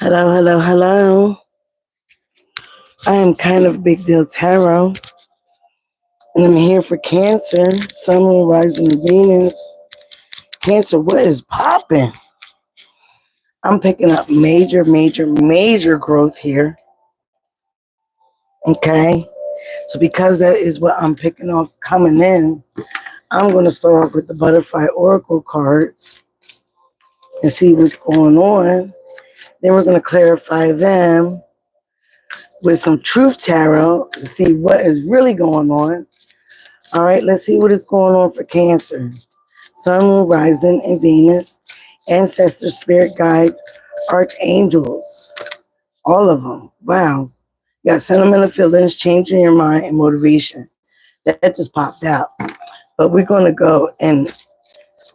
Hello, hello, hello. I am kind of Big Deal Tarot, and I'm here for Cancer, Sun, Moon, Rising, and Venus. Cancer, what is popping? I'm picking up major, major, major growth here. Okay, so because that is what I'm picking off coming in, I'm going to start off with the Butterfly Oracle cards and see what's going on. Then we're going to clarify them with some Truth Tarot to see what is really going on. All right, let's see what is going on for Cancer. Sun, Moon, Rising, and Venus, ancestors, spirit guides, archangels, all of them. Wow. You got sentimental feelings, changing your mind, and motivation. That just popped out. But we're going to go and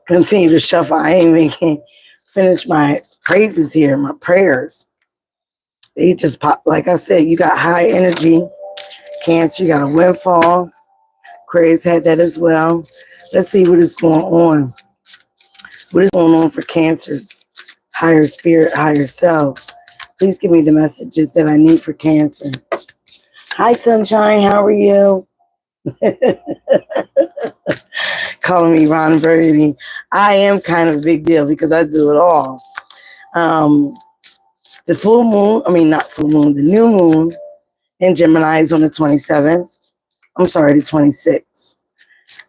continue to shuffle. I ain't even finish my praises here, my prayers. They just pop. Like I said, you got high energy. Cancer, you got a windfall. Aquarius had that as well. Let's see what is going on. What is going on for Cancer's higher spirit, higher self? Please give me the messages that I need for Cancer. Hi, Sunshine. How are you? Calling me Ron Birdie. I am kind of a big deal because I do it all. The full moon, not full moon, the new moon in Gemini is on the 27th. I'm sorry, the 26th.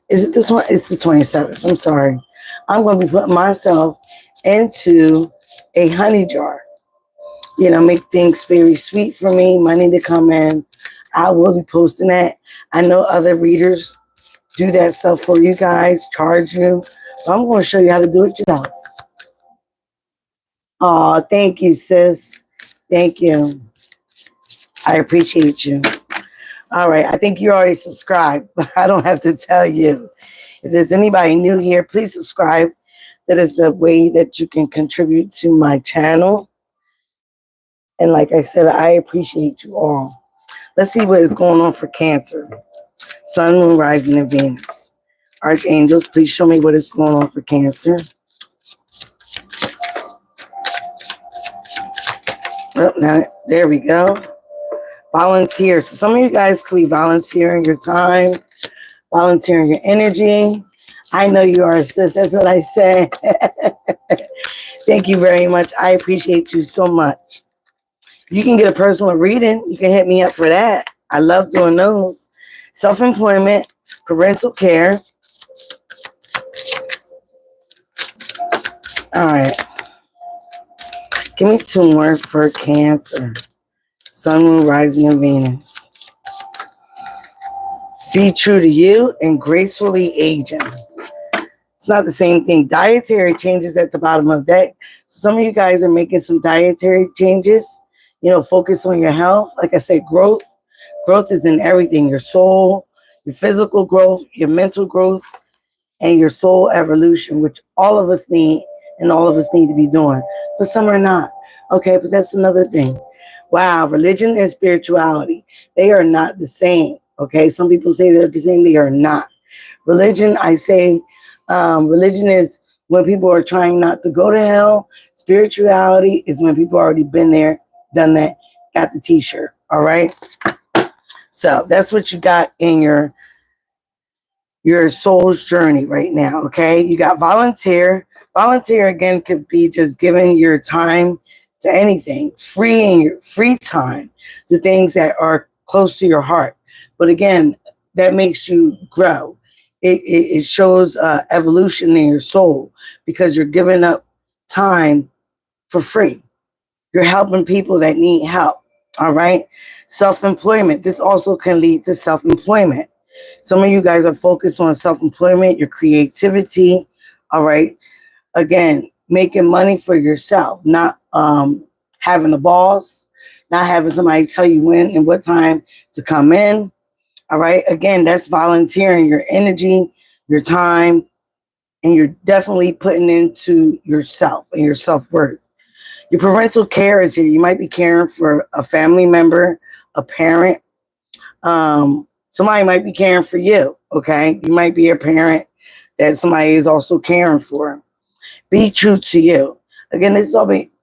Is it this one? It's the 27th. I'm sorry. I'm going to be putting myself into a honey jar. Make things very sweet for me, money to come in. I will be posting that. I know other readers do that stuff for you guys, charge you. But I'm going to show you how to do it yourself. Oh, thank you, sis. Thank you. I appreciate you. All right. I think you already subscribed, but I don't have to tell you. If there's anybody new here, please subscribe. That is the way that you can contribute to my channel. And like I said, I appreciate you all. Let's see what is going on for Cancer. Sun, Moon, Rising, and Venus. Archangels, please show me what is going on for Cancer. Oh, now, there we go. Volunteer. So some of you guys could be volunteering your time, volunteering your energy. I know you are, sis. That's what I say. Thank you very much. I appreciate you so much. You can get a personal reading. You can hit me up for that. I love doing those. Self-employment, parental care. All right. Give me two more for Cancer. Sun, Moon, Rising, and Venus. Be true to you and gracefully aging. It's not the same thing. Dietary changes at the bottom of that. Some of you guys are making some dietary changes. Focus on your health. Like I said, growth. Growth is in everything. Your soul, your physical growth, your mental growth, and your soul evolution, which all of us need and all of us need to be doing. But some are not. Okay, but that's another thing. Wow, religion and spirituality, they are not the same. Okay, some people say they're the same. They are not. Religion, I say, religion is when people are trying not to go to hell. Spirituality is when people already been there, done that, got the t-shirt. All right. So that's what you got in your soul's journey right now. Okay. You got volunteer. Volunteer again could be just giving your time to anything, freeing your free time to things that are close to your heart. But again, that makes you grow. It shows evolution in your soul because you're giving up time for free. You're helping people that need help. All right. Self-employment. This also can lead to self-employment. Some of you guys are focused on self-employment, your creativity. All right. Again, making money for yourself, not having a boss, not having somebody tell you when and what time to come in. All right. Again, that's volunteering your energy, your time, and you're definitely putting into yourself and your self-worth. Your parental care is here. You might be caring for a family member, a parent. Somebody might be caring for you. Okay. You might be a parent that somebody is also caring for. Be true to you. Again, this is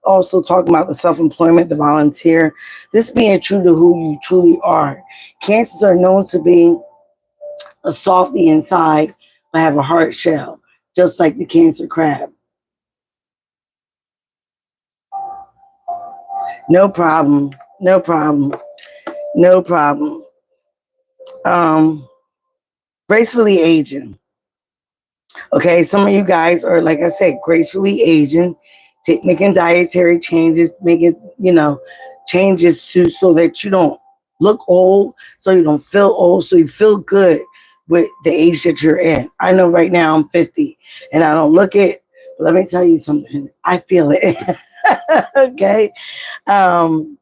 also talking about the self-employment, the volunteer. This being true to who you truly are. Cancers are known to be a softy inside, but have a hard shell, just like the cancer crab. No problem. No problem. No problem. Um, gracefully aging. Okay, some of you guys are, like I said, gracefully aging, making dietary changes, making, changes to so that you don't look old, so you don't feel old, so you feel good with the age that you're in. I know right now I'm 50 and I don't look it, but let me tell you something. I feel it. Okay. Um,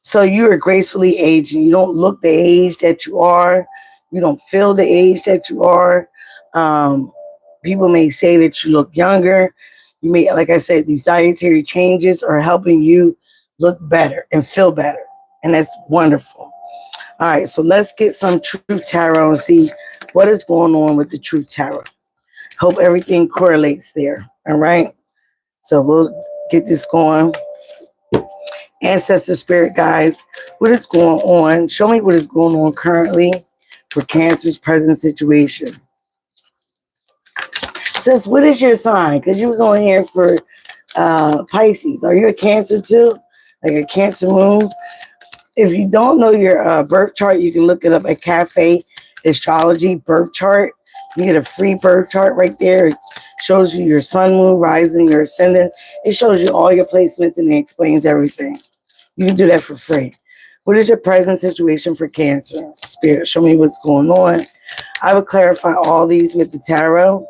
so you are gracefully aging. You don't look the age that you are. You don't feel the age that you are. Um, people may say that you look younger. You may, like I said, these dietary changes are helping you look better and feel better. And that's wonderful. All right, so let's get some Truth Tarot and see what is going on with the Truth Tarot. Hope everything correlates there. All right, so we'll get this going. Ancestor spirit guys, what is going on? Show me what is going on currently for Cancer's present situation. Sis, what is your sign? Because you was on here for Pisces. Are you a Cancer too? Like a Cancer moon? If you don't know your birth chart, you can look it up at Cafe Astrology Birth Chart. You get a free birth chart right there. It shows you your sun, moon, rising, your ascendant. It shows you all your placements and it explains everything. You can do that for free. What is your present situation for Cancer? Spirit, show me what's going on. I would clarify all these with the tarot.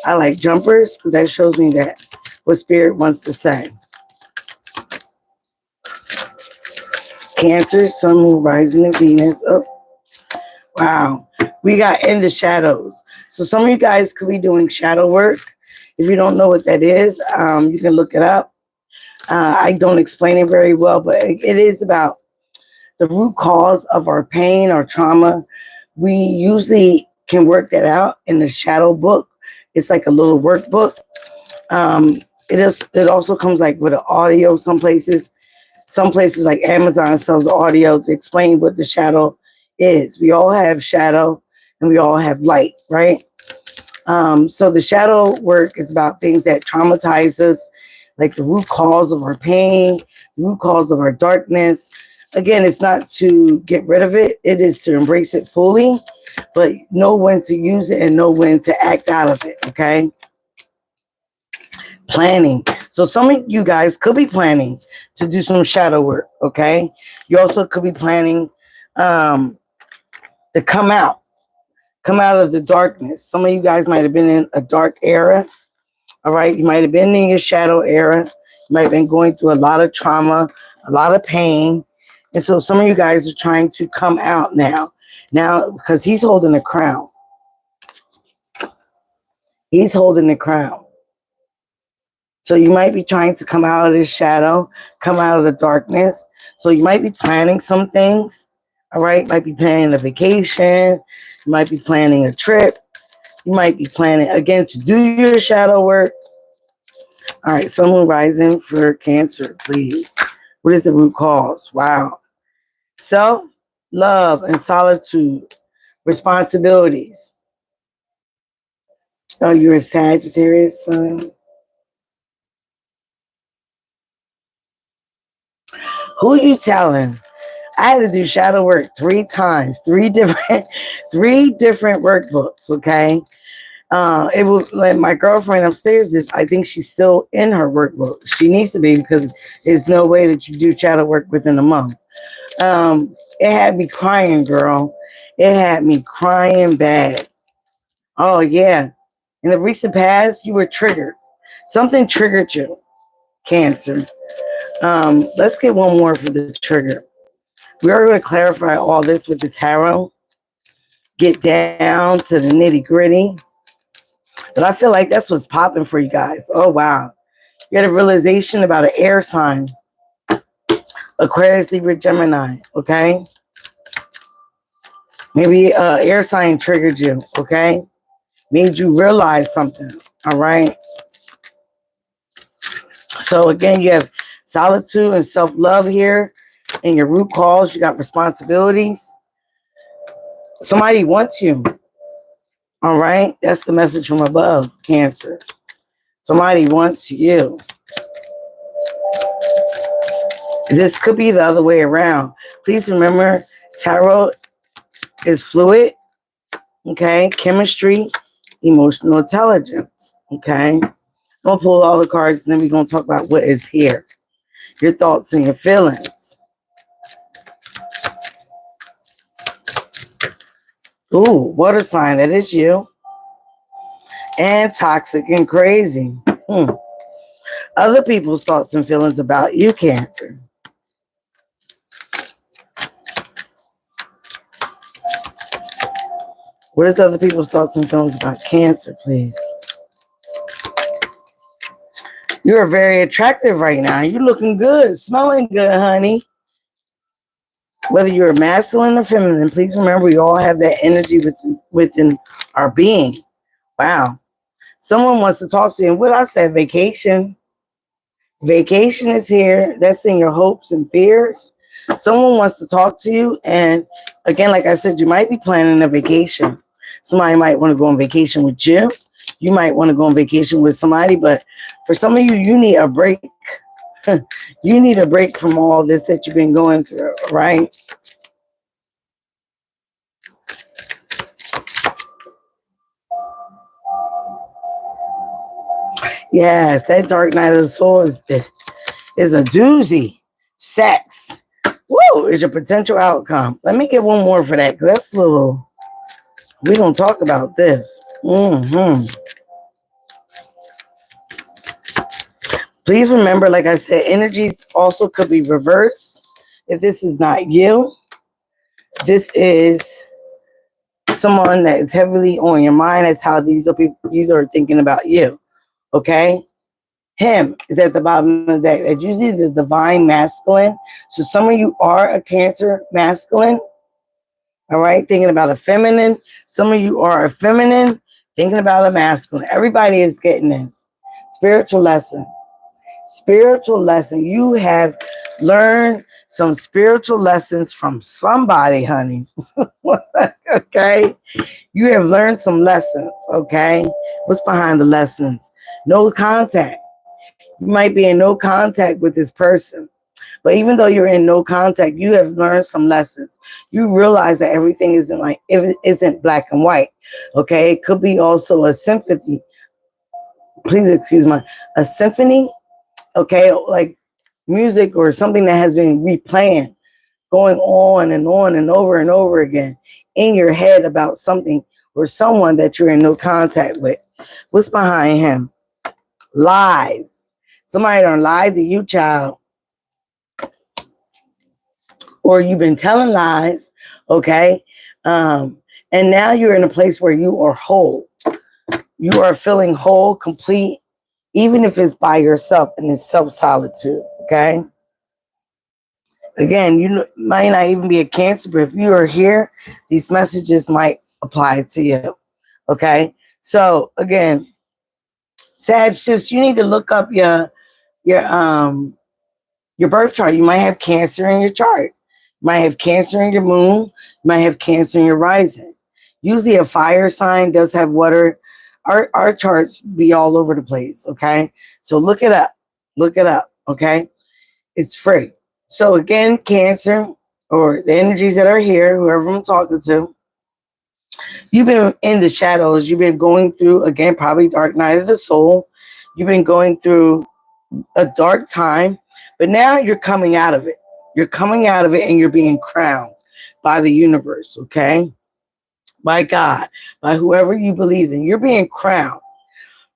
I like jumpers because that shows me that what Spirit wants to say. Cancer, Sun, Moon, Rising, and Venus. Oh, wow. We got in the shadows. So some of you guys could be doing shadow work. If you don't know what that is, you can look it up. I don't explain it very well, but it is about the root cause of our pain, our trauma. We usually can work that out in the shadow book. It's like a little workbook. It also comes like with an audio some places. Some places like Amazon sells audio to explain what the shadow is. We all have shadow and we all have light, right? So the shadow work is about things that traumatize us, like the root cause of our pain, root cause of our darkness. Again, it's not to get rid of it. It is to embrace it fully, but know when to use it and know when to act out of it, okay? Planning. So some of you guys could be planning to do some shadow work, okay? You also could be planning to come out of the darkness. Some of you guys might have been in a dark era, all right? You might have been in your shadow era. You might have been going through a lot of trauma, a lot of pain. And so some of you guys are trying to come out now. Now, because he's holding the crown. He's holding the crown. So you might be trying to come out of this shadow, come out of the darkness. So you might be planning some things, all right? Might be planning a vacation. You might be planning a trip. You might be planning, again, to do your shadow work. All right, Sun, Moon, Rising for Cancer, please. What is the root cause? Wow. Self, love, and solitude. Responsibilities. Oh, you're a Sagittarius, Sun. Who are you telling? I had to do shadow work 3 times, three different workbooks. Okay, it was like my girlfriend upstairs is. I think she's still in her workbook. She needs to be because there's no way that you do shadow work within a month. It had me crying, girl. It had me crying bad. Oh yeah, in the recent past, you were triggered. Something triggered you, Cancer. Let's get one more for the trigger. We are going to clarify all this with the tarot, get down to the nitty gritty. But I feel like that's what's popping for you guys. Oh, wow. You had a realization about an air sign, Aquarius, Libra, Gemini, okay? Maybe air sign triggered you, okay? Made you realize something, all right? So again, you have solitude and self-love here in your root cause. You got responsibilities. Somebody wants you. All right. That's the message from above, Cancer. Somebody wants you. This could be the other way around. Please remember, tarot is fluid, okay? Chemistry, emotional intelligence, okay? I'm going to pull all the cards and then we're going to talk about what is here. Your thoughts and your feelings. Ooh, water sign, that is you. And toxic and crazy. Other people's thoughts and feelings about you, Cancer. What is other people's thoughts and feelings about Cancer, please? You're very attractive right now. You're looking good, smelling good, honey. Whether you're masculine or feminine, please remember we all have that energy within our being. Wow. Someone wants to talk to you. And what I said, vacation. Vacation is here. That's in your hopes and fears. Someone wants to talk to you. And again, like I said, you might be planning a vacation. Somebody might want to go on vacation with you. You might want to go on vacation with somebody. But for some of you, you need a break. You need a break from all this that you've been going through, right? Yes, that dark night of the soul is a doozy. Sex. Woo, is your potential outcome. Let me get one more for that, because that's a little, we don't talk about this. Please remember, like I said, energies also could be reversed. If this is not you, this is someone that is heavily on your mind. That's how these are people, these are thinking about you. Okay? Him is at the bottom of the deck. That's usually the divine masculine. So some of you are a Cancer masculine. All right, thinking about a feminine. Some of you are a feminine, thinking about a masculine. Everybody is getting this. Spiritual lesson. Spiritual lesson. You have learned some spiritual lessons from somebody, honey. Okay? You have learned some lessons, okay? What's behind the lessons? No contact. You might be in no contact with this person. But even though you're in no contact, you have learned some lessons. You realize that everything isn't black and white. Okay, it could be also a symphony. Please excuse me, a symphony. Okay, like music or something that has been replaying, going on and over and over again in your head about something or someone that you're in no contact with. What's behind him? Lies. Somebody done lied to you, child. Or you've been telling lies, okay? And now you're in a place where you are whole. You are feeling whole, complete, even if it's by yourself and it's self-solitude, okay? Again, might not even be a Cancer, but if you are here, these messages might apply to you, okay? So again, Sag, sis, you need to look up your birth chart. You might have Cancer in your chart. You might have Cancer in your moon. You might have Cancer in your rising. Usually a fire sign does have water. Our charts be all over the place, okay? So look it up. Look it up, okay? It's free. So again, Cancer, or the energies that are here, whoever I'm talking to, you've been in the shadows. You've been going through, again, probably dark night of the soul. You've been going through a dark time, but now you're coming out of it. You're coming out of it and you're being crowned by the universe, okay? By God, by whoever you believe in. You're being crowned.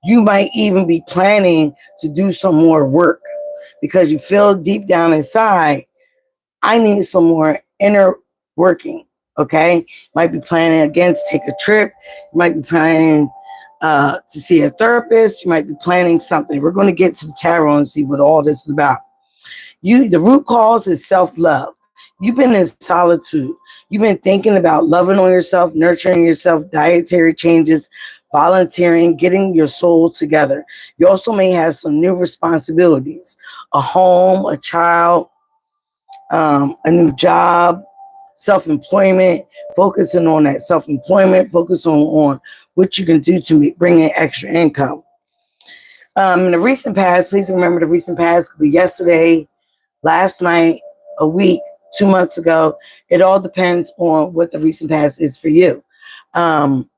You might even be planning to do some more work because you feel deep down inside, I need some more inner working, okay? Might be planning again to take a trip. You might be planning to see a therapist. You might be planning something. We're going to get to the tarot and see what all this is about. The root cause is self-love. You've been in solitude. You've been thinking about loving on yourself, nurturing yourself, dietary changes, volunteering, getting your soul together. You also may have some new responsibilities, a home, a child, a new job, self-employment, focusing on that self-employment, focus on what you can do to bring in extra income. In the recent past, please remember the recent past could be yesterday, last night, a week, 2 months ago. It all depends on what the recent past is for you. Um,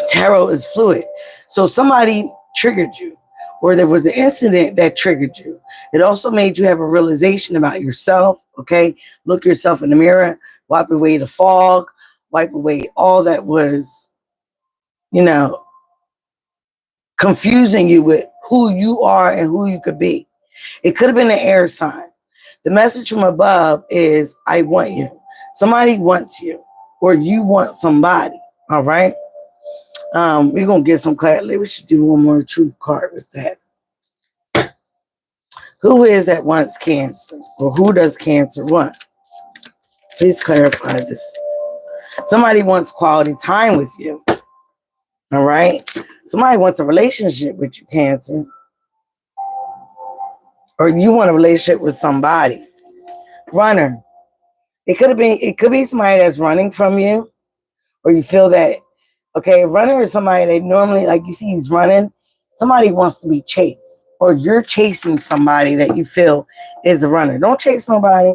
Tarot is fluid. So somebody triggered you, or there was an incident that triggered you. It also made you have a realization about yourself. Okay. Look yourself in the mirror, wipe away the fog, wipe away all that was, you know, confusing you with who you are and who you could be. It could have been an air sign. The message from above is, I want you. Somebody wants you, or you want somebody. All right. We're going to get some clarity. We should do one more truth card with that. Who is that wants cancer? Or who does cancer want? Please clarify this. Somebody wants quality time with you. All right. Somebody wants a relationship with you, Cancer. Or you want a relationship with somebody. Runner. It could be somebody that's running from you. Or you feel that, okay, a runner is somebody that normally, like you see he's running. Somebody wants to be chased. Or you're chasing somebody that you feel is a runner. Don't chase nobody.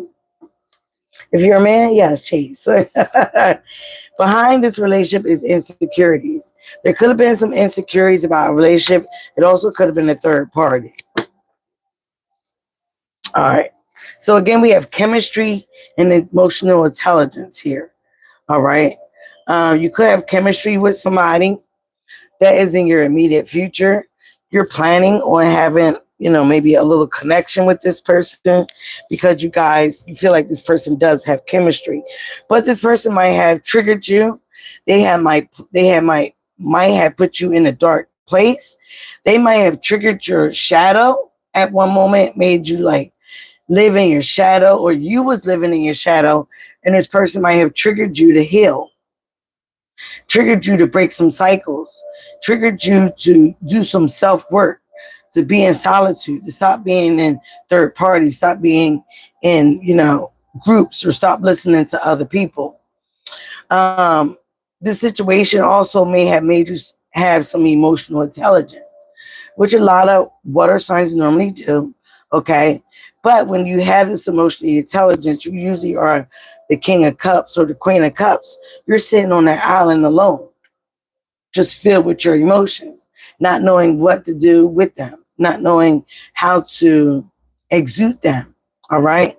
If you're a man, yes, chase. Behind this relationship is insecurities. There could have been some insecurities about a relationship. It also could have been a third party. All right. So again, we have chemistry and emotional intelligence here. All right. You could have chemistry with somebody that is in your immediate future. You're planning on having, maybe a little connection with this person because you feel like this person does have chemistry, but this person might have triggered you. Might have put you in a dark place. They might have triggered your shadow at one moment, made you like live in your shadow, or you was living in your shadow, and this person might have triggered you to heal, triggered you to break some cycles, triggered you to do some self-work, to be in solitude, to stop being in third parties, stop being in, groups, or stop listening to other people. Um, this situation also may have made you have some emotional intelligence, which a lot of water signs normally do. Okay. But when you have this emotional intelligence, you usually are the king of cups or the queen of cups. You're sitting on that island alone, just filled with your emotions, not knowing what to do with them, not knowing how to exude them. All right.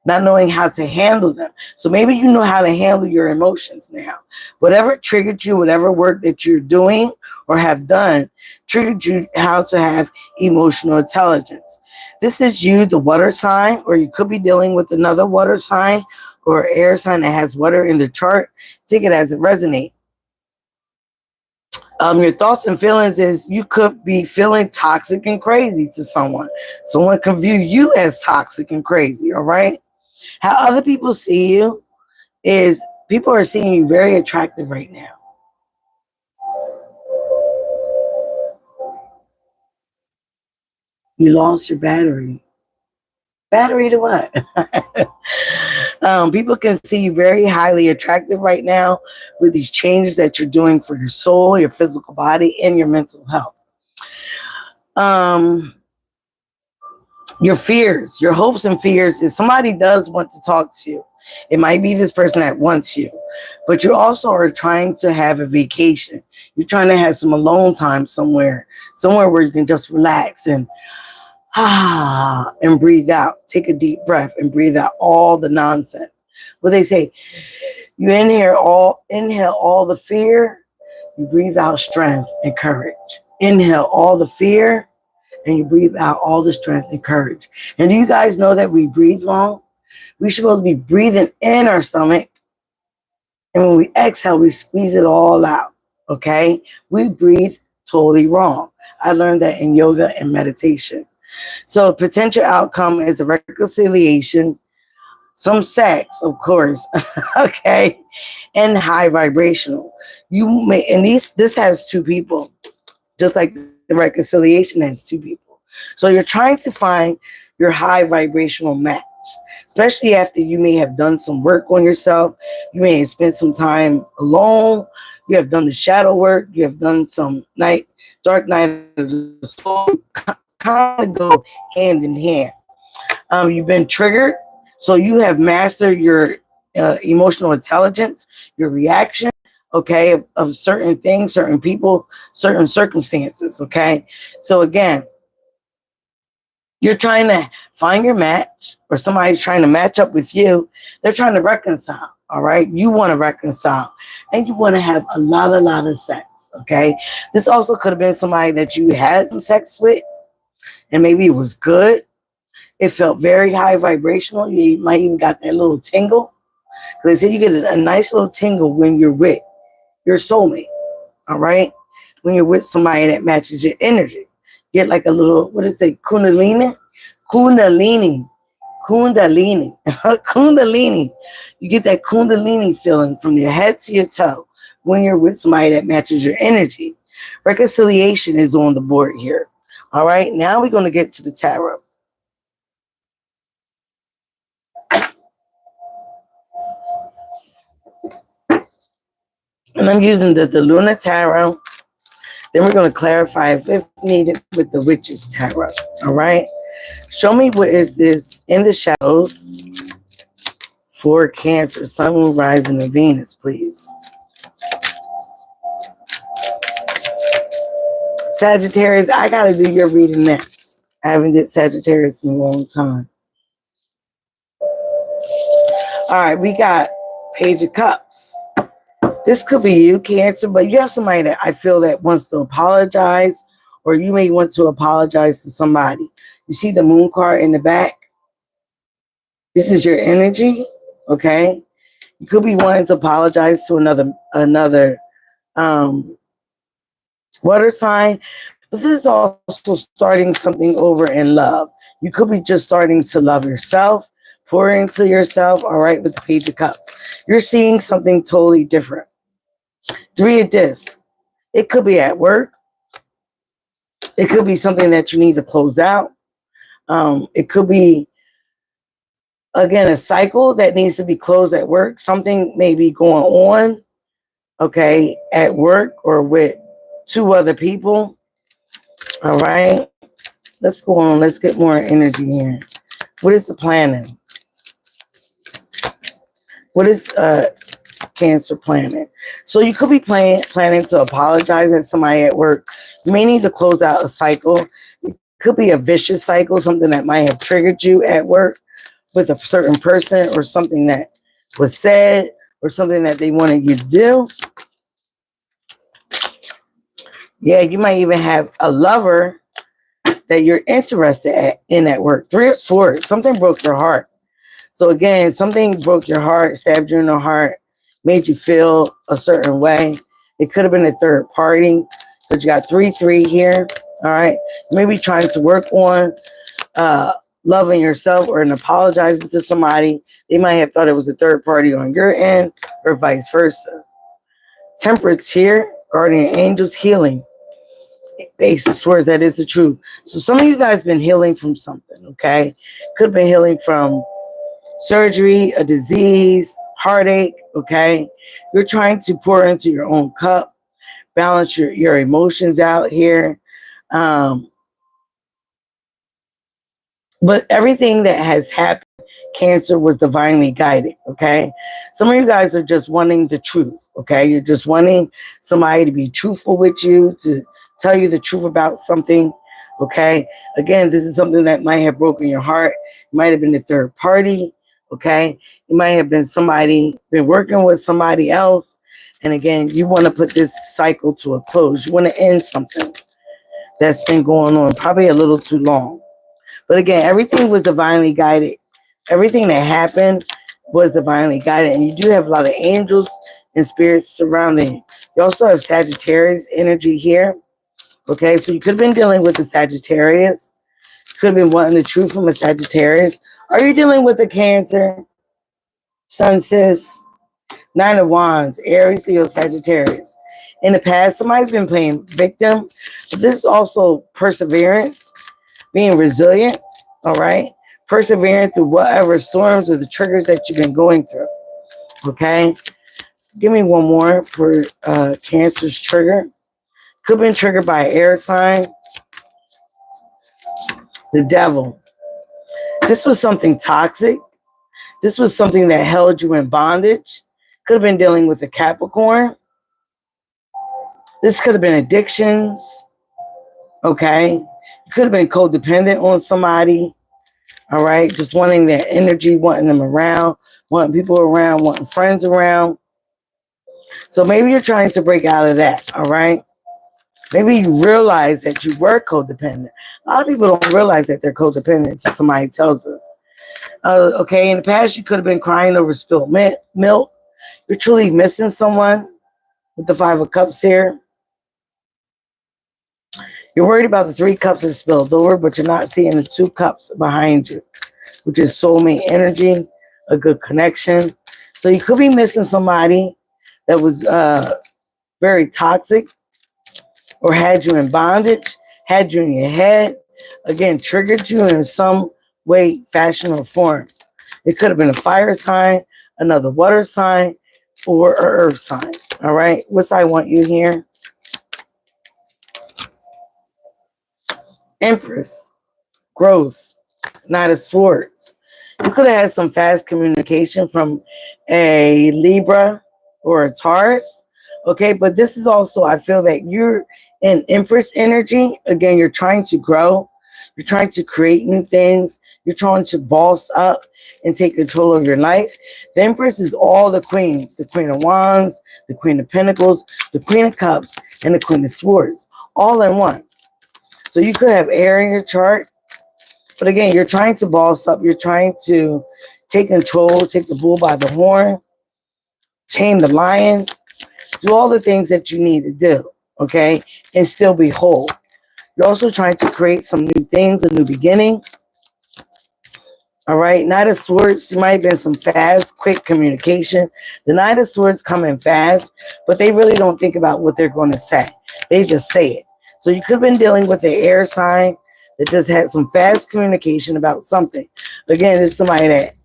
Not knowing how to handle them. So maybe you know how to handle your emotions now. Whatever triggered you, whatever work that you're doing or have done, triggered you how to have emotional intelligence. This is you, the water sign, or you could be dealing with another water sign or air sign that has water in the chart. Take it as it resonates. Your thoughts and feelings is you could be feeling toxic and crazy to someone. Someone can view you as toxic and crazy, all right? How other people see you is people are seeing you very attractive right now. You lost your battery. Battery to what? People can see you very highly attractive right now with these changes that you're doing for your soul, your physical body, and your mental health. Your fears, your hopes and fears is somebody does want to talk to you. It might be this person that wants you, but you also are trying to have a vacation. You're trying to have some alone time somewhere where you can just relax and and breathe out. Take a deep breath and breathe out all the nonsense. What they say, you inhale all the fear, you breathe out strength and courage. Inhale all the fear, and you breathe out all the strength and courage. And do you guys know that we breathe wrong? We're supposed to be breathing in our stomach, and when we exhale, we squeeze it all out. Okay? We breathe totally wrong. I learned that in yoga and meditation. So potential outcome is a reconciliation, some sex, of course, okay, and high vibrational. You may, and this has two people, just like the reconciliation has two people. So you're trying to find your high vibrational match, especially after you may have done some work on yourself. You may have spent some time alone. You have done the shadow work. You have done some dark night of the soul. Kind of go hand in hand. You've been triggered, so you have mastered your emotional intelligence, your reaction, okay, of certain things, certain people, certain circumstances, okay. So again, you're trying to find your match, or somebody's trying to match up with you. They're trying to reconcile. All right. You want to reconcile, and you want to have a lot of sex. Okay. This also could have been somebody that you had some sex with, and maybe it was good. It felt very high vibrational. You might even got that little tingle. Because they say you get a nice little tingle when you're with your soulmate. All right. When you're with somebody that matches your energy. Get like a little, what is it? Kundalini? Kundalini. Kundalini. Kundalini. You get that Kundalini feeling from your head to your toe when you're with somebody that matches your energy. Reconciliation is on the board here. All right. Now we're going to get to the tarot. And I'm using the Luna Tarot. Then we're going to clarify if needed with the Witch's Tarot. All right. Show me what is this in the shadows for Cancer, Sun, Moon, Rising, and Venus, please. Sagittarius, I got to do your reading next. I haven't did Sagittarius in a long time. All right, we got Page of Cups. This could be you, Cancer, but you have somebody that I feel that wants to apologize, or you may want to apologize to somebody. You see the Moon card in the back? This is your energy, okay? You could be wanting to apologize to another water sign, but this is also starting something over in love. You could be just starting to love yourself, pour into yourself, all right, with the Page of Cups. You're seeing something totally different. Three of Discs. It could be at work. It could be something that you need to close out. It could be, again, a cycle that needs to be closed at work. Something may be going on, okay, at work or with two other people. All right. Let's go on. Let's get more energy here. What is the planning? What is Cancer planning? So you could be planning to apologize at somebody at work. You may need to close out a cycle. It could be a vicious cycle, something that might have triggered you at work with a certain person, or something that was said, or something that they wanted you to do. Yeah, you might even have a lover that you're interested in at work. Three of Swords. Something broke your heart. So again, something broke your heart, stabbed you in the heart, made you feel a certain way. It could have been a third party, but you got 3-3 here. All right. You may be trying to work on loving yourself or apologizing to somebody. They might have thought it was a third party on your end, or vice versa. Temperance here, guardian angels, healing. Ace of Swords, that is the truth. So some of you guys been healing from something, okay? Could have been healing from surgery, a disease, heartache, okay? You're trying to pour into your own cup, balance your emotions out here. But everything that has happened, Cancer, was divinely guided, okay? Some of you guys are just wanting the truth, okay? You're just wanting somebody to be truthful with you, to tell you the truth about something, okay? Again, this is something that might have broken your heart. It might have been a third party, okay? It might have been somebody, been working with somebody else. And again, you want to put this cycle to a close. You want to end something that's been going on probably a little too long. But again, everything was divinely guided. Everything that happened was divinely guided. And you do have a lot of angels and spirits surrounding you. You also have Sagittarius energy here. Okay, so you could have been dealing with the Sagittarius. Could have been wanting the truth from a Sagittarius. Are you dealing with a Cancer? Sun says, Nine of Wands, Aries, Leo, Sagittarius. In the past, somebody's been playing victim. But this is also perseverance, being resilient, all right? Persevering through whatever storms or the triggers that you've been going through, okay? Give me one more for Cancer's trigger. Could have been triggered by an air sign. The Devil. This was something toxic. This was something that held you in bondage. Could have been dealing with a Capricorn. This could have been addictions, okay? You could have been codependent on somebody, all right? Just wanting their energy, wanting them around, wanting people around, wanting friends around. So maybe you're trying to break out of that, all right? Maybe you realize that you were codependent. A lot of people don't realize that they're codependent until somebody tells them. Okay, in the past, you could have been crying over spilled milk. You're truly missing someone with the Five of Cups here. You're worried about the 3 cups that spilled over, but you're not seeing the 2 cups behind you, which is soulmate energy, a good connection. So you could be missing somebody that was very toxic or had you in bondage, had you in your head, again, triggered you in some way, fashion, or form. It could have been a fire sign, another water sign, or an earth sign. All right, what's I want you here? Empress, growth, Knight of Swords. You could have had some fast communication from a Libra or a Taurus, okay? But this is also, I feel that you're in Empress energy. Again, you're trying to grow. You're trying to create new things. You're trying to boss up and take control of your life. The Empress is all the queens. The Queen of Wands, the Queen of Pentacles, the Queen of Cups, and the Queen of Swords, all in one. So you could have air in your chart. But again, you're trying to boss up. You're trying to take control, take the bull by the horn, tame the lion, do all the things that you need to do, okay, and still be whole. You're also trying to create some new things, a new beginning. All right, Knight of Swords, you might have been some fast, quick communication. The Knight of Swords come in fast, but they really don't think about what they're going to say. They just say it. So you could have been dealing with an air sign that just had some fast communication about something. Again, it's somebody that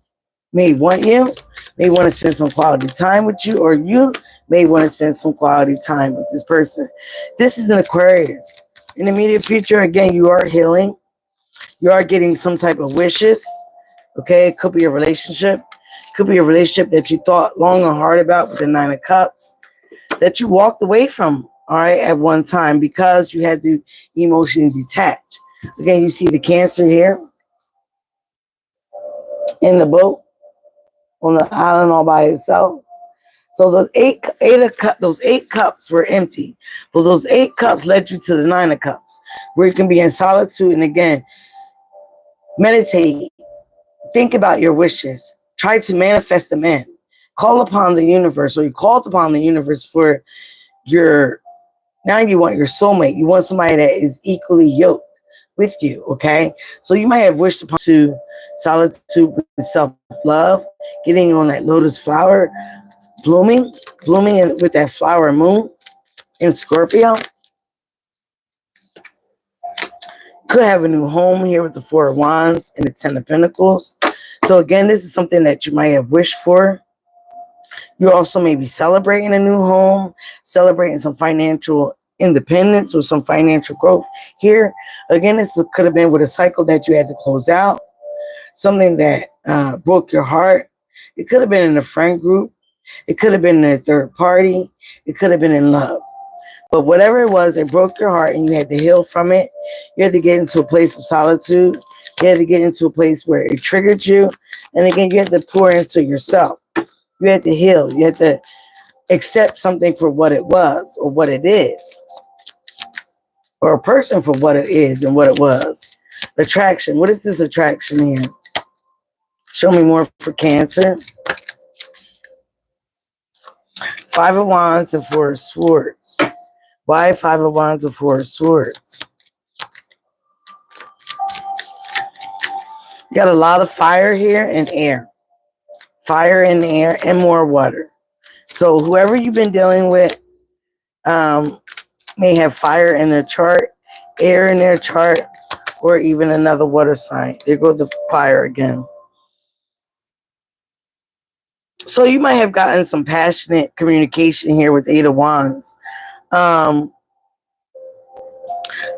may want you, may want to spend some quality time with you, or you may want to spend some quality time with this person. This is an Aquarius. In the immediate future, again, you are healing. You are getting some type of wishes. Okay, it could be a relationship. It could be a relationship that you thought long and hard about with the Nine of Cups, that you walked away from, all right, at one time because you had to emotionally detach. Again, you see the Cancer here in the boat on the island all by itself. So those those 8 cups were empty. But those 8 cups led you to the 9 of Cups, where you can be in solitude and again meditate. Think about your wishes. Try to manifest them in. Call upon the universe, or you called upon the universe for your, now you want your soulmate. You want somebody that is equally yoked with you, okay? So you might have wished upon to solitude with self-love, getting on that lotus flower, blooming with that flower moon in Scorpio. Could have a new home here with the 4 of Wands and the 10 of Pentacles. So again, this is something that you might have wished for. You also may be celebrating a new home, celebrating some financial independence or some financial growth here. Again, this could have been with a cycle that you had to close out, something that broke your heart. It could have been in a friend group. It could have been in a third party. It could have been in love. But whatever it was, it broke your heart and you had to heal from it. You had to get into a place of solitude. You had to get into a place where it triggered you. And again, you had to pour into yourself. You had to heal. You had to accept something for what it was or what it is. Or a person for what it is and what it was. Attraction. What is this attraction here? Show me more for Cancer. 5 of Wands and 4 of Swords. Why 5 of Wands and 4 of Swords? You got a lot of fire here and air. fire in the air, and more water. So whoever you've been dealing with um, may have fire in their chart, air in their chart, or even another water sign. There goes the fire again. So you might have gotten some passionate communication here with Eight of Wands. Um,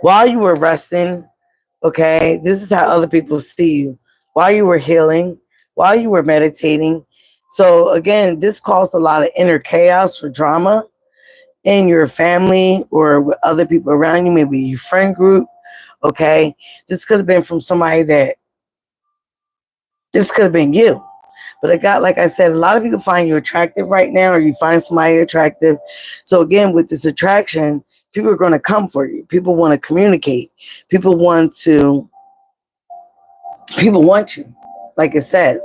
while you were resting, okay, this is how other people see you. While you were healing, while you were meditating. So again, this caused a lot of inner chaos or drama in your family or with other people around you, maybe your friend group. Okay, this could have been from somebody that this could have been you. But it got, like I said, a lot of people find you attractive right now, or you find somebody attractive. So again, with this attraction, people are going to come for you. People want to communicate. People want to. People want you, like it says.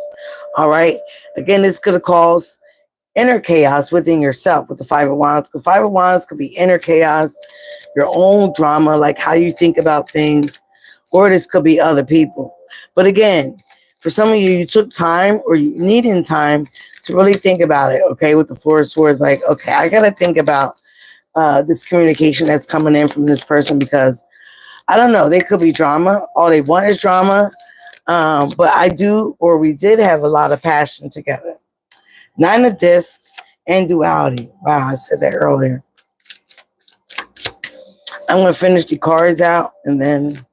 All right. Again, this could have caused inner chaos within yourself with the Five of Wands. The Five of Wands could be inner chaos, your own drama, like how you think about things, or this could be other people. But again, for some of you, you took time or you needed time to really think about it, okay, with the Four of Swords. Like, okay, I got to think about this communication that's coming in from this person because, I don't know, they could be drama. All they want is drama. But I do, or we did have a lot of passion together. Nine of Discs and duality. Wow, I said that earlier. I'm going to finish the cards out and then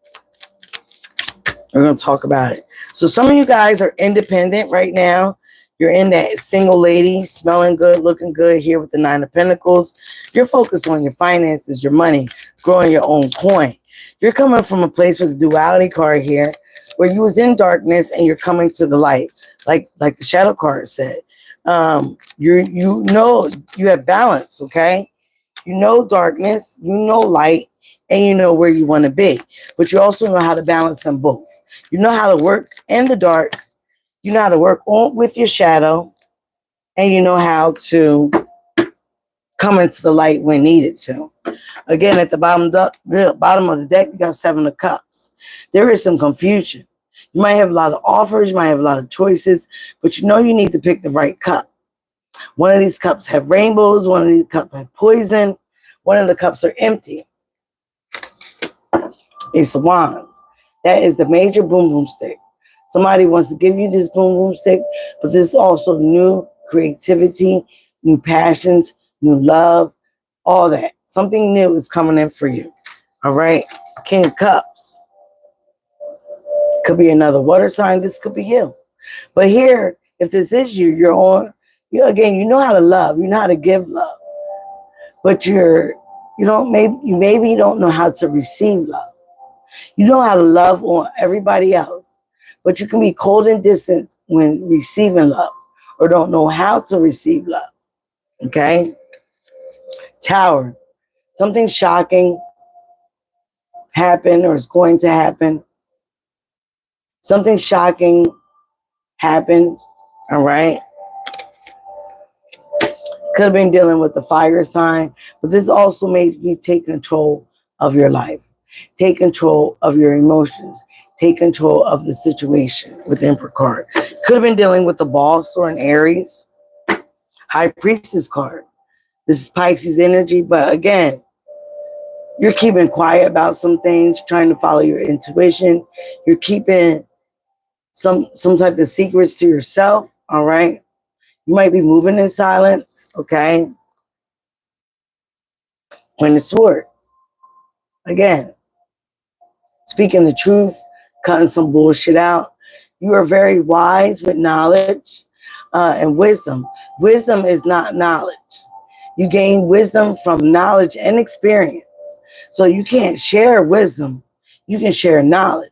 we're going to talk about it. So some of you guys are independent right now. You're in that single lady, smelling good, looking good here with the Nine of Pentacles. You're focused on your finances, your money, growing your own coin. You're coming from a place with the duality card here where you was in darkness and you're coming to the light, like the shadow card said. You know you have balance, okay? You know darkness, you know light, and you know where you want to be. But you also know how to balance them both. You know how to work in the dark. You know how to work on with your shadow, and you know how to come into the light when needed to. Again, at the bottom of the deck, you got Seven of Cups. There is some confusion. You might have a lot of offers, you might have a lot of choices, but you know you need to pick the right cup. One of these cups have rainbows, one of these cups have poison, one of the cups are empty. It's Wands. That is the major boom boom stick. Somebody wants to give you this boom boom stick, but this is also new creativity, new passions, new love, all that. Something new is coming in for you. All right. King of Cups. Could be another water sign. This could be you. But here, if this is you, you're on. You again, you know how to love. You know how to give love. But you maybe you don't know how to receive love. You know how to love on everybody else, but you can be cold and distant when receiving love or don't know how to receive love. Okay? Tower. Something shocking happened or is going to happen. Something shocking happened. All right? Could have been dealing with the fire sign, but this also made you take control of your life. Take control of your emotions. Take control of the situation with Emperor card. Could have been dealing with the boss or an Aries. High Priestess card. This is Pisces energy, but again, you're keeping quiet about some things, trying to follow your intuition. You're keeping some type of secrets to yourself, all right? You might be moving in silence, okay? Queen of Swords. Again, speaking the truth, cutting some bullshit out. You are very wise with knowledge and wisdom. Wisdom is not knowledge. You gain wisdom from knowledge and experience. So you can't share wisdom. You can share knowledge.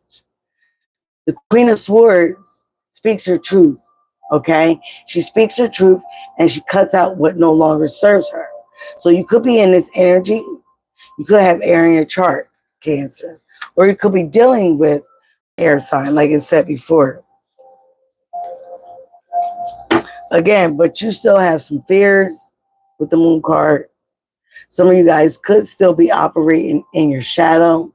The Queen of Swords speaks her truth, okay? She speaks her truth and she cuts out what no longer serves her. So you could be in this energy. You could have air in your chart, Cancer. Or you could be dealing with air sign, like I said before. Again, but you still have some fears with the Moon card. Some of you guys could still be operating in your shadow.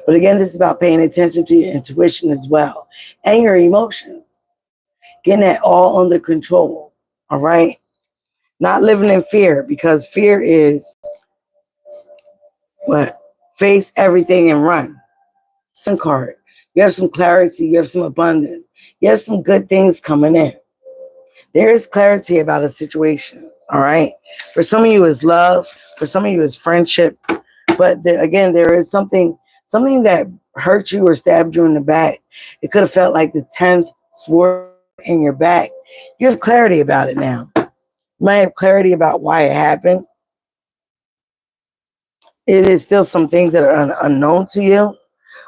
But again, this is about paying attention to your intuition as well and your emotions. getting that all under control. All right. Not living in fear, because fear is what? Face everything and run. Sun card. You have some clarity. You have some abundance. You have some good things coming in. There is clarity about a situation. All right. For some of you is love. For some of you is friendship. But again, there is something that hurt you or stabbed you in the back. It could have felt like the 10th sword in your back. You have clarity about it now. You might have clarity about why it happened. It is still some things that are unknown to you.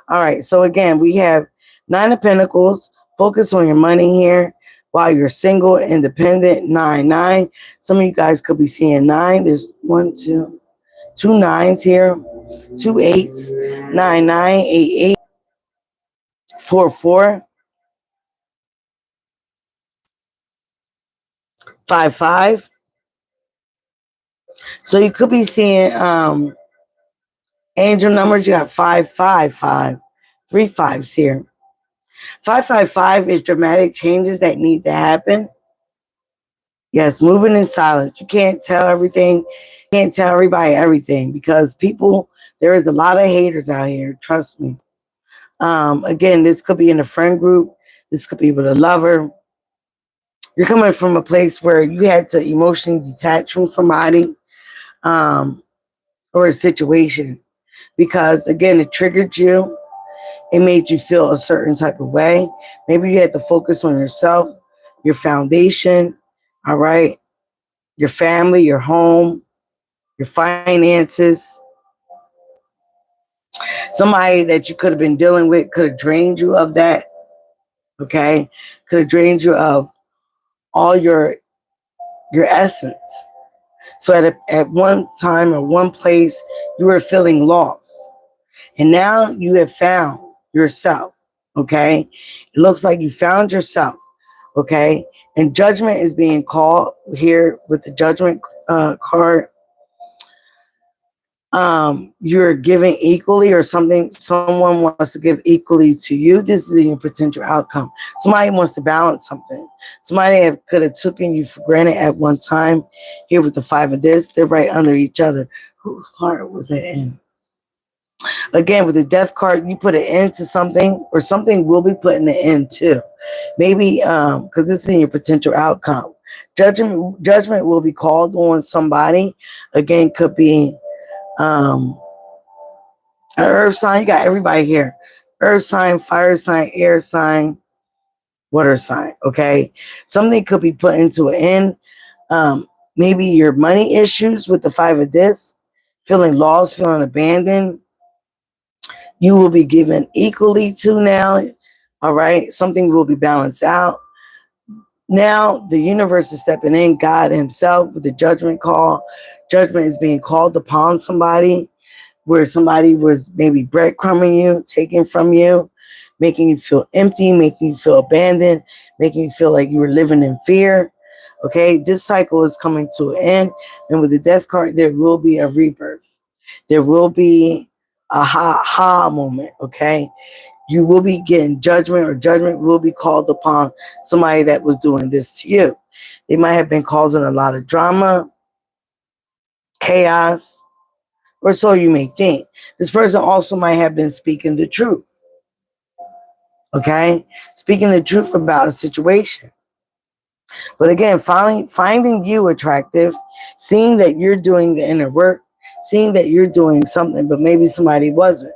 All right. So again, we have Nine of Pentacles. Focus on your money here while you're single, independent. 9. Some of you guys could be seeing 9. There's two nines here, 2 8s, 9 9, 8 8, 4 4, 5 5. So you could be seeing angel numbers. You got 5 5 5, 3 5s here. 5 is dramatic changes that need to happen. Yes, moving in silence. You can't tell everything. You can't tell everybody everything, because there is a lot of haters out here. Trust me. Again, this could be in a friend group. This could be with a lover. You're coming from a place where you had to emotionally detach from somebody or a situation, because, again, it triggered you. It made you feel a certain type of way. Maybe you had to focus on yourself, your foundation, all right, your family, your home, your finances. Somebody that you could have been dealing with could have drained you of that, okay? Could have drained you of all your essence. So at one time or one place, you were feeling lost. And now you have found yourself, okay? It looks like you found yourself, okay? And judgment is being called here with the judgment card. You're giving equally, or someone wants to give equally to you. This is your potential outcome. Somebody wants to balance something. Somebody could have taken you for granted at one time. Here with the 5 of this, they're right under each other. Whose card was that in? Again, with the death card, you put an end to something, or something will be put an end to. Maybe because this is your potential outcome. Judgment will be called on somebody. Again, could be an earth sign. You got everybody here. Earth sign, fire sign, air sign, water sign. Okay. Something could be put into an end. Maybe your money issues with the 5 of this, feeling lost, feeling abandoned. You will be given equally to now. All right. Something will be balanced out. Now the universe is stepping in, God himself, with the judgment call. Judgment is being called upon somebody, where somebody was maybe breadcrumbing you, taking from you, making you feel empty, making you feel abandoned, making you feel like you were living in fear. Okay, this cycle is coming to an end. And with the death card, there will be a rebirth. There will be a ha moment. Okay, you will be getting judgment, or judgment will be called upon somebody that was doing this to you. They might have been causing a lot of drama, chaos, or so you may think. This person also might have been speaking the truth. Okay? Speaking the truth about a situation. But again, finding you attractive, seeing that you're doing the inner work, seeing that you're doing something, but maybe somebody wasn't.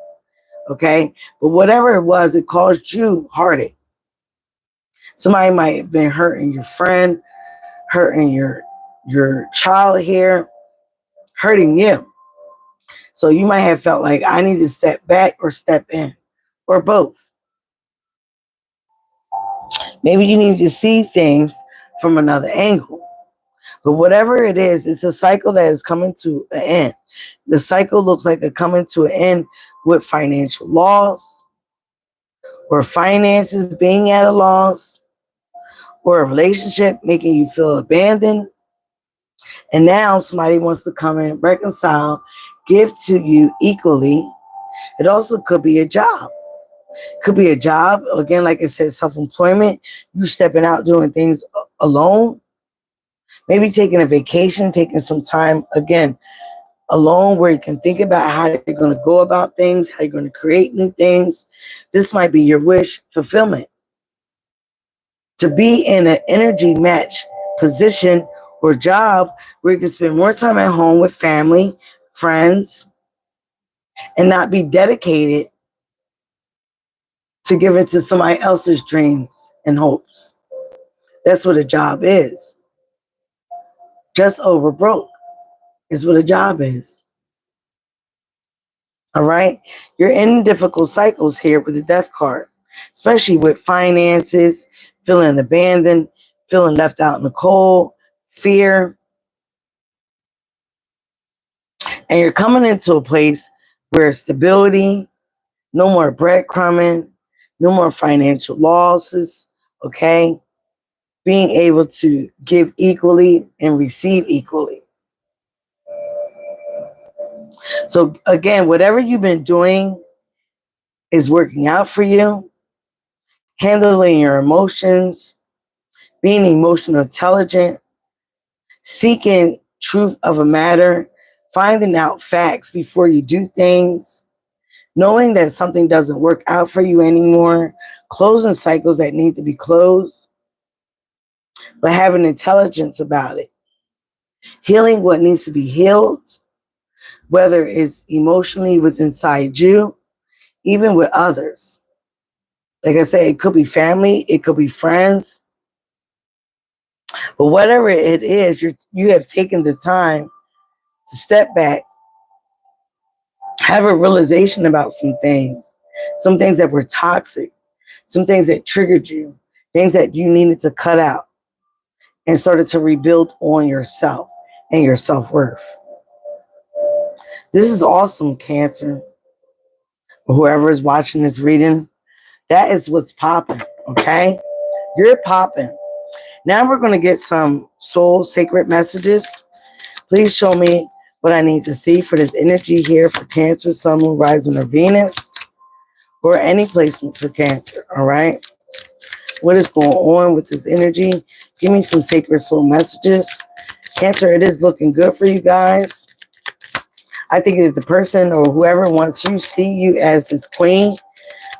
Okay? But whatever it was, it caused you heartache. Somebody might have been hurting your friend, hurting your child here, hurting you. So you might have felt like, I need to step back or step in, or both. Maybe you need to see things from another angle. But whatever it is, it's a cycle that is coming to an end. The cycle looks like it's coming to an end with financial loss, or finances being at a loss, or a relationship making you feel abandoned. And now somebody wants to come in, reconcile, give to you equally. It also could be a job. Could be a job. Again, like I said, self-employment. You stepping out doing things alone. Maybe taking a vacation, taking some time again alone where you can think about how you're going to go about things, how you're going to create new things. This might be your wish fulfillment. To be in an energy match position or job where you can spend more time at home with family, friends, and not be dedicated to give it to somebody else's dreams and hopes. That's what a job is. Just over broke is what a job is. All right. You're in difficult cycles here with the death card, especially with finances, feeling abandoned, feeling left out in the cold, fear. And you're coming into a place where stability, no more breadcrumbing, no more financial losses. Okay. Being able to give equally and receive equally. So, again, whatever you've been doing is working out for you, handling your emotions, being emotional intelligent, seeking truth of a matter, finding out facts before you do things, knowing that something doesn't work out for you anymore, closing cycles that need to be closed, but having intelligence about it, healing what needs to be healed, whether it's emotionally with inside you, even with others. Like I said, it could be family, it could be friends, but whatever it is, you have taken the time to step back, have a realization about some things that were toxic, some things that triggered you, things that you needed to cut out, and started to rebuild on yourself and your self-worth. This is awesome, Cancer. Whoever is watching this reading, that is what's popping, okay? You're popping. Now we're going to get some soul sacred messages. Please show me what I need to see for this energy here for Cancer, Sun, Moon, Rising, or Venus, or any placements for Cancer, all right? What is going on with this energy? Give me some sacred soul messages. Cancer, it is looking good for you guys. I think that the person or whoever wants you see you as this queen,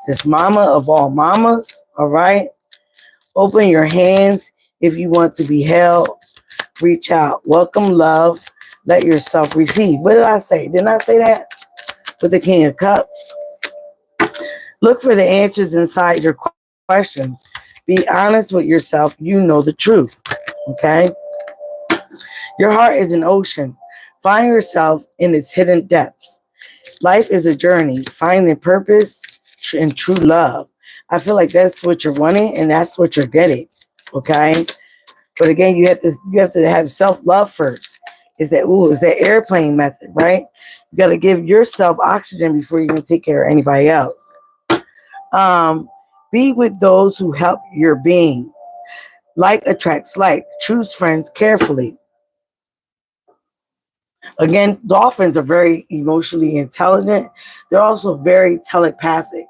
this mama of all mamas, all right? Open your hands if you want to be held. Reach out. Welcome, love. Let yourself receive. What did I say? Didn't I say that? With the King of Cups. Look for the answers inside your questions. Be honest with yourself. You know the truth. Okay? Your heart is an ocean. Find yourself in its hidden depths. Life is a journey. Finding purpose and true love. I feel like that's what you're wanting and that's what you're getting. Okay? But again, you have to have self-love first. Is that airplane method, right? You got to give yourself oxygen before you can take care of anybody else. Be with those who help your being. Like attracts like. Choose friends carefully. Again, dolphins are very emotionally intelligent. They're also very telepathic.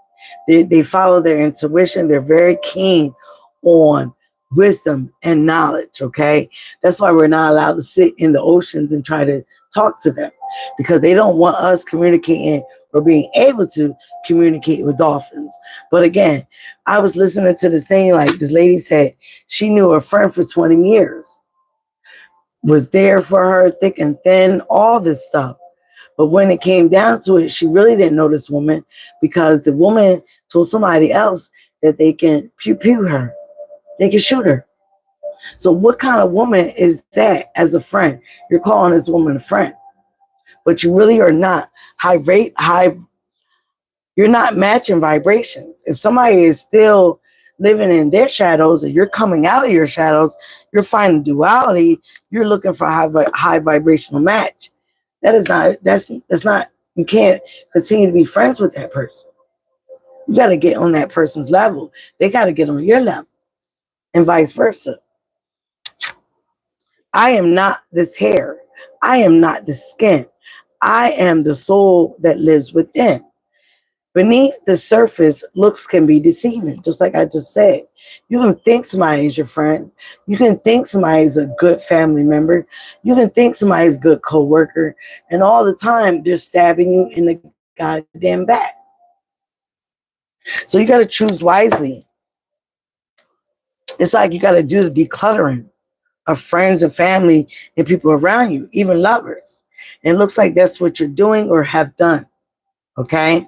They follow their intuition. They're very keen on wisdom and knowledge, okay? That's why we're not allowed to sit in the oceans and try to talk to them because they don't want us communicating or being able to communicate with dolphins. But again, I was listening to this thing like this lady said she knew her friend for 20 years, was there for her thick and thin, all this stuff. But when it came down to it, she really didn't know this woman because the woman told somebody else that they can pew pew her. They can shoot her. So what kind of woman is that as a friend? You're calling this woman a friend, but you really are not high. You're not matching vibrations. If somebody is still living in their shadows and you're coming out of your shadows, you're finding duality. You're looking for high vibrational match. That is not. That's not. You can't continue to be friends with that person. You got to get on that person's level. They got to get on your level, and vice versa. I am not this hair. I am not the skin. I am the soul that lives within. Beneath the surface, looks can be deceiving, just like I just said. You can think somebody is your friend. You can think somebody is a good family member. You can think somebody is a good co-worker. And all the time, they're stabbing you in the goddamn back. So you got to choose wisely. It's like you got to do the decluttering of friends and family and people around you, even lovers. And it looks like that's what you're doing or have done. Okay?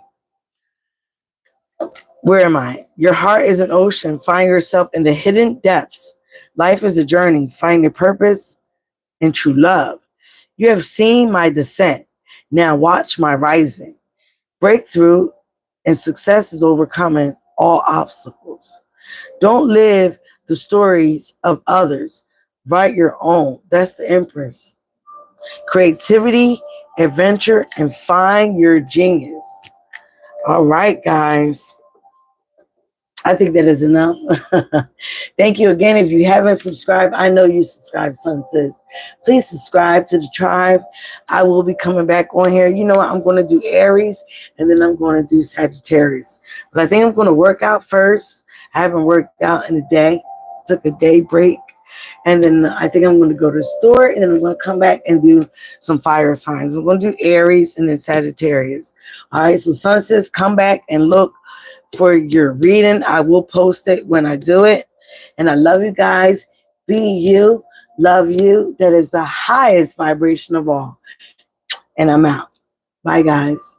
Where am I? Your heart is an ocean. Find yourself in the hidden depths. Life is a journey. Find your purpose and true love. You have seen my descent. Now watch my rising. Breakthrough and success is overcoming all obstacles. Don't live the stories of others. Write your own. That's the Empress. Creativity, adventure, and find your genius. All right, guys. I think that is enough. Thank you again. If you haven't subscribed, I know you subscribe, Sun Sis. Please subscribe to the tribe. I will be coming back on here. You know what? I'm going to do Aries and then I'm going to do Sagittarius. But I think I'm going to work out first. I haven't worked out in a day. Took a day break. And then I think I'm going to go to the store and then I'm going to come back and do some fire signs. I'm going to do Aries and then Sagittarius. All right. So Sun Sis, come back and look for your reading. I will post it when I do it. And I love you guys. Be you. Love you. That is the highest vibration of all. And I'm out. Bye, guys.